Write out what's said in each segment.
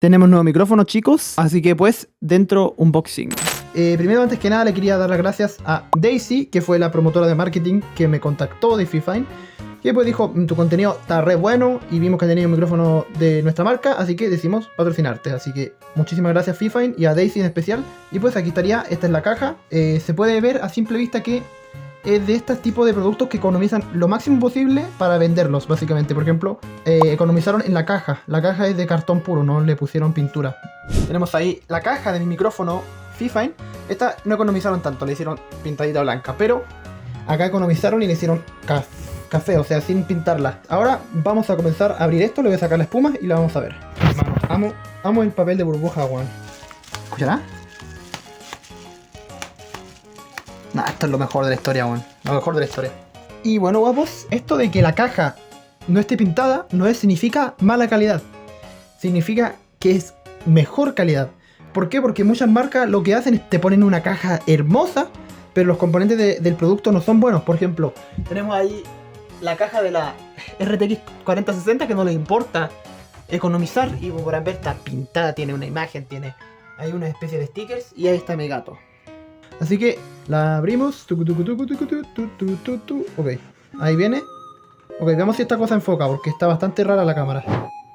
Tenemos nuevo micrófono, chicos, así que pues, dentro unboxing. Primero, antes que nada, le quería dar las gracias a Daisy, que fue la promotora de marketing que me contactó de Fifine, que pues dijo, tu contenido está re bueno y vimos que tenía un micrófono de nuestra marca, así que decidimos patrocinarte. Así que muchísimas gracias Fifine y a Daisy en especial. Y pues aquí estaría, esta es la caja. Se puede ver a simple vista que es de este tipo de productos que economizan lo máximo posible para venderlos, básicamente. Por ejemplo, economizaron en la caja. La caja es de cartón puro, no le pusieron pintura. Tenemos ahí la caja de mi micrófono Fifine. Esta no economizaron tanto, le hicieron pintadita blanca. Pero acá economizaron y le hicieron café, o sea, sin pintarla. Ahora vamos a comenzar a abrir esto, le voy a sacar la espuma y la vamos a ver. Hermano, amo el papel de burbuja, weón. ¿Escuchará? Nah, esto es lo mejor de la historia, weón. Lo mejor de la historia. Y bueno, guapos, esto de que la caja no esté pintada no significa mala calidad. Significa que es mejor calidad. ¿Por qué? Porque muchas marcas lo que hacen es te ponen una caja hermosa, pero los componentes del producto no son buenos. Por ejemplo, tenemos ahí la caja de la RTX 4060 que no le importa economizar. Y por ver, está pintada, tiene una imagen, tiene hay una especie de stickers y ahí está mi gato. Así que la abrimos. Ok, ahí viene. Ok, veamos si esta cosa enfoca, porque está bastante rara la cámara.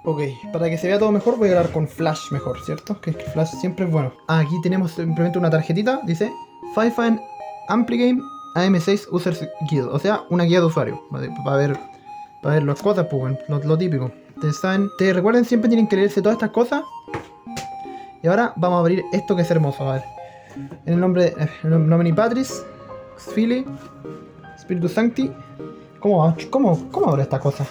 Ok, para que se vea todo mejor voy a grabar con flash mejor, ¿cierto? Que flash siempre es bueno. Aquí tenemos simplemente una tarjetita, dice Fifine Ampligame AM6 User Guide. O sea, una guía de usuario, para ver las cosas, pues, lo típico. Te recuerden, siempre tienen que leerse todas estas cosas. Y ahora vamos a abrir esto que es hermoso, a ver. En el nombre de Nomini Patris, Xfili, Spiritus Sancti. ¿Cómo abre esta cosa?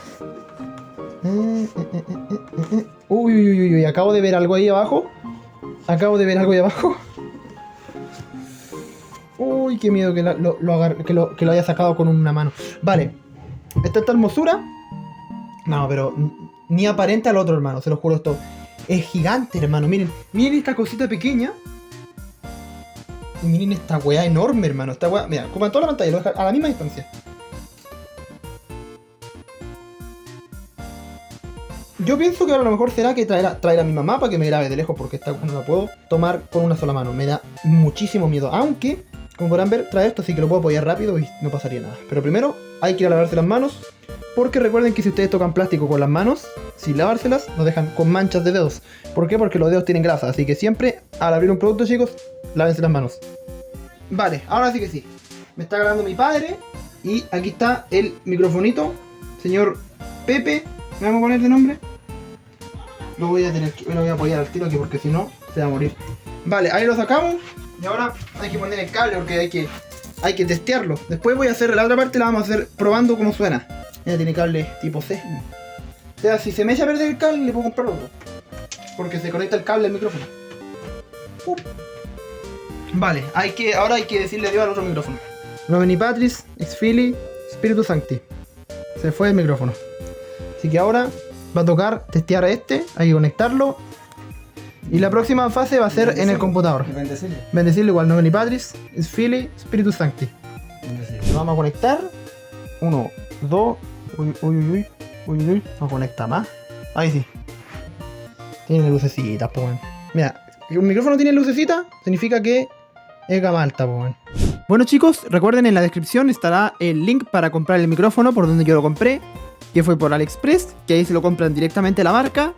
Uy, acabo de ver algo ahí abajo. Uy, qué miedo que lo haya sacado con una mano. Vale, esta hermosura. No, pero ni aparenta al otro, hermano, se lo juro, esto es gigante, hermano. Miren esta cosita pequeña. Y miren esta weá enorme, hermano. Esta weá, mira, como en toda la pantalla, lo deja a la misma distancia. Yo pienso que ahora a lo mejor será que traer a mi mamá para que me grabe de lejos, porque esta no la puedo tomar con una sola mano. Me da muchísimo miedo. Aunque, como podrán ver, trae esto, así que lo puedo apoyar rápido y no pasaría nada. Pero primero hay que ir a lavarse las manos, porque recuerden que si ustedes tocan plástico con las manos, sin lavárselas, nos dejan con manchas de dedos. ¿Por qué? Porque los dedos tienen grasa. Así que siempre, al abrir un producto, chicos, lávense las manos. Vale, ahora sí que sí. Me está grabando mi padre. Y aquí está el microfonito. Señor Pepe, ¿me vamos a poner de nombre? Lo voy a apoyar al tiro aquí porque si no, se va a morir. Vale, ahí lo sacamos. Y ahora hay que poner el cable porque hay que testearlo. Después voy a hacer la otra parte, la vamos a hacer probando cómo suena. Ya tiene cable tipo C. O sea, si se me echa a perder el cable, le puedo comprar otro. Porque se conecta el cable al micrófono. Vale, ahora hay que decirle adiós al otro micrófono. Nomini Patris, Xfili, Spiritus Sancti. Se fue el micrófono. Así que ahora va a tocar testear este, hay que conectarlo. Y la próxima fase va a ser en el computador. Bendecirlo igual, Nomini Patris, Xfili, Spiritus Sancti. Lo vamos a conectar. 1, 2. Uy. No conecta más. Ahí sí. Tiene lucecitas, pues. Mira, si un micrófono tiene lucecita, significa que es gama alta, pues. Bueno, chicos, recuerden, en la descripción estará el link para comprar el micrófono por donde yo lo compré, que fue por AliExpress, que ahí se lo compran directamente a la marca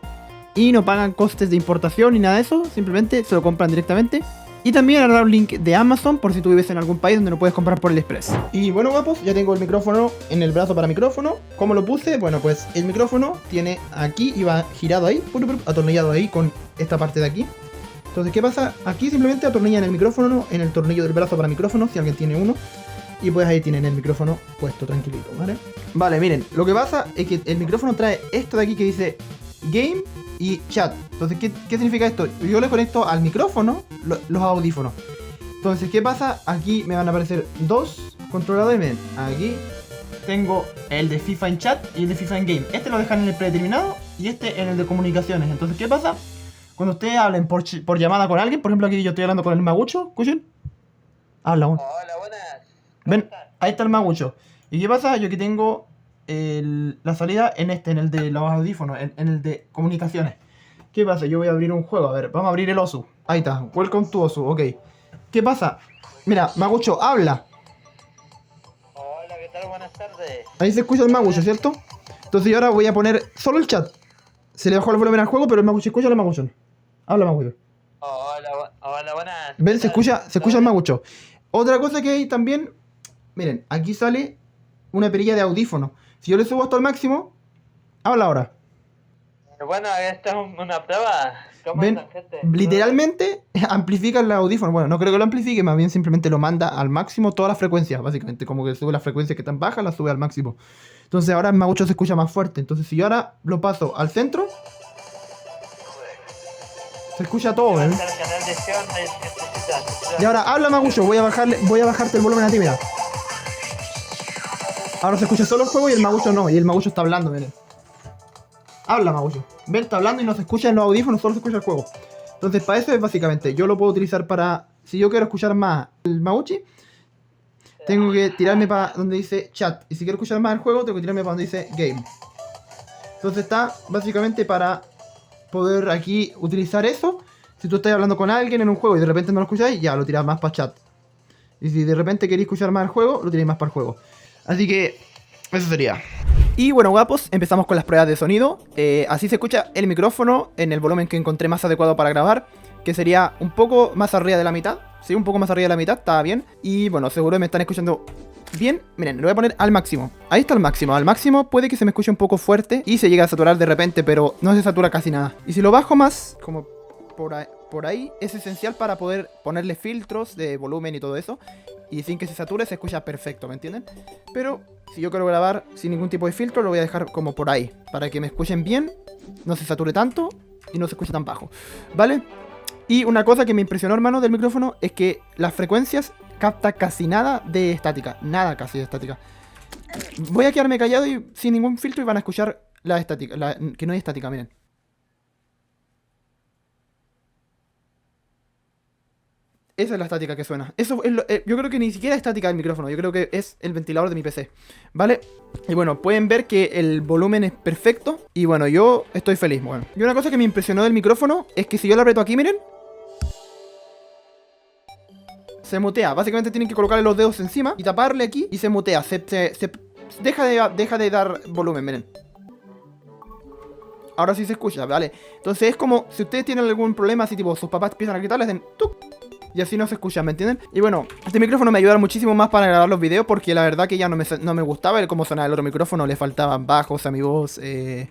y no pagan costes de importación ni nada de eso, simplemente se lo compran directamente. Y también hará un link de Amazon por si tú vives en algún país donde no puedes comprar por AliExpress. Y bueno, guapos, ya tengo el micrófono en el brazo para micrófono. ¿Cómo lo puse? Bueno, pues el micrófono tiene aquí y va girado ahí, atornillado ahí con esta parte de aquí. Entonces, ¿qué pasa? Aquí simplemente atornillan el micrófono en el tornillo del brazo para micrófono, si alguien tiene uno. Y pues ahí tienen el micrófono puesto tranquilito, ¿vale? Vale, miren, lo que pasa es que el micrófono trae esto de aquí que dice Game y Chat. Entonces, ¿qué significa esto? Yo le conecto al micrófono los audífonos. Entonces, ¿qué pasa? Aquí me van a aparecer dos controladores. Miren, aquí tengo el de Fifine Chat y el de Fifine Game. Este lo dejan en el predeterminado y este en el de comunicaciones. Entonces, ¿qué pasa? Cuando ustedes hablen por llamada con alguien, por ejemplo, aquí yo estoy hablando con el Magucho, ¿escuchen? Habla uno. Hola, buenas. Ven, ahí está el Magucho. ¿Y qué pasa? Yo aquí tengo la salida en el de los audífonos, en el de comunicaciones. ¿Qué pasa? Yo voy a abrir un juego. A ver, vamos a abrir el Osu. Ahí está. Welcome to Osu. Ok. ¿Qué pasa? Mira, Magucho, habla. Hola, ¿qué tal? Buenas tardes. Ahí se escucha el Magucho, ¿cierto? Entonces yo ahora voy a poner solo el chat. Se le bajó el volumen al juego, pero el Magucho escucha el Magucho. Habla, Magucho. Hola, buenas. ¿Ven? Se escucha el Magucho. Otra cosa que hay también... Miren, aquí sale una perilla de audífono. Si yo le subo hasta el máximo, habla ahora. Bueno, esta es una prueba. ¿Cómo ¿Ven? andan, gente? Literalmente amplifica el audífono. Bueno, no creo que lo amplifique, más bien simplemente lo manda al máximo todas las frecuencias, básicamente. Como que sube las frecuencias que están bajas, las sube al máximo. Entonces ahora el Magucho se escucha más fuerte. Entonces si yo ahora lo paso al centro, se escucha todo, ¿eh? El canal de Sion, Y ahora habla, Magucho, voy a bajarte el volumen a ti, mira. Ahora se escucha solo el juego y el Magucho no. Y el Magucho está hablando, miren. Habla, Magucho. Ven, está hablando y no se escucha en los audífonos, solo se escucha el juego. Entonces, para eso es básicamente. Yo lo puedo utilizar para... Si yo quiero escuchar más el Maguchi, tengo que tirarme para donde dice chat. Y si quiero escuchar más el juego, tengo que tirarme para donde dice game. Entonces está básicamente para poder aquí utilizar eso. Si tú estás hablando con alguien en un juego y de repente no lo escucháis, ya lo tirás más para chat. Y si de repente queréis escuchar más el juego, lo tiráis más para el juego. Así que eso sería. Y bueno, guapos, empezamos con las pruebas de sonido. Así se escucha el micrófono en el volumen que encontré más adecuado para grabar, que sería un poco más arriba de la mitad. Sí, un poco más arriba de la mitad, está bien. Y bueno, seguro me están escuchando bien. Miren, lo voy a poner al máximo. Ahí está el máximo. Al máximo puede que se me escuche un poco fuerte y se llegue a saturar de repente, pero no se satura casi nada. Y si lo bajo más, como por ahí, es esencial para poder ponerle filtros de volumen y todo eso. Y sin que se sature se escucha perfecto, ¿me entienden? Pero si yo quiero grabar sin ningún tipo de filtro, lo voy a dejar como por ahí, para que me escuchen bien, no se sature tanto y no se escuche tan bajo, ¿vale? Y una cosa que me impresionó, hermano, del micrófono es que las frecuencias capta casi nada de estática, nada casi de estática. Voy a quedarme callado y sin ningún filtro y van a escuchar la estática, que no hay estática, miren. Esa es la estática que suena. Eso es yo creo que ni siquiera es estática del micrófono. Yo creo que es el ventilador de mi PC. ¿Vale? Y bueno, pueden ver que el volumen es perfecto. Y bueno, yo estoy feliz. Bueno. Y una cosa que me impresionó del micrófono es que si yo lo aprieto aquí, miren, se mutea. Básicamente tienen que colocarle los dedos encima y taparle aquí y se mutea. Deja de dar volumen, miren. Ahora sí se escucha, ¿vale? Entonces es como si ustedes tienen algún problema, así tipo sus papás empiezan a gritar, les den ¡tuc! Y así no se escucha, ¿me entienden? Y bueno, este micrófono me ayuda muchísimo más para grabar los videos, porque la verdad que ya no me gustaba el cómo sonaba el otro micrófono. Le faltaban bajos a mi voz, y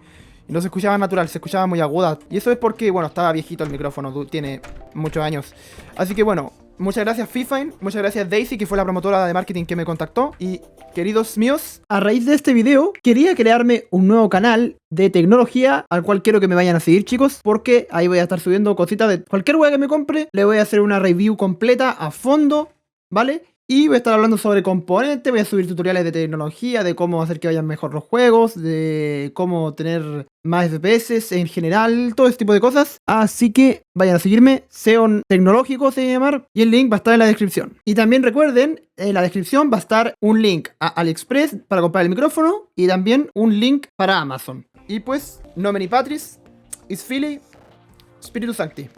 no se escuchaba natural, se escuchaba muy aguda. Y eso es porque, bueno, estaba viejito el micrófono, tiene muchos años. Así que bueno, muchas gracias Fifine, muchas gracias Daisy, que fue la promotora de marketing que me contactó. Y queridos míos, a raíz de este video quería crearme un nuevo canal de tecnología al cual quiero que me vayan a seguir, chicos, porque ahí voy a estar subiendo cositas de cualquier wea que me compre. Le voy a hacer una review completa a fondo, ¿vale? Y voy a estar hablando sobre componentes, voy a subir tutoriales de tecnología, de cómo hacer que vayan mejor los juegos, de cómo tener más FPS en general, todo ese tipo de cosas. Así que vayan a seguirme, SEO Tecnológico se llama llamar, y el link va a estar en la descripción. Y también recuerden, en la descripción va a estar un link a AliExpress para comprar el micrófono y también un link para Amazon. Y pues, Nomeni Patris, Is Philly, Spiritus Sancti.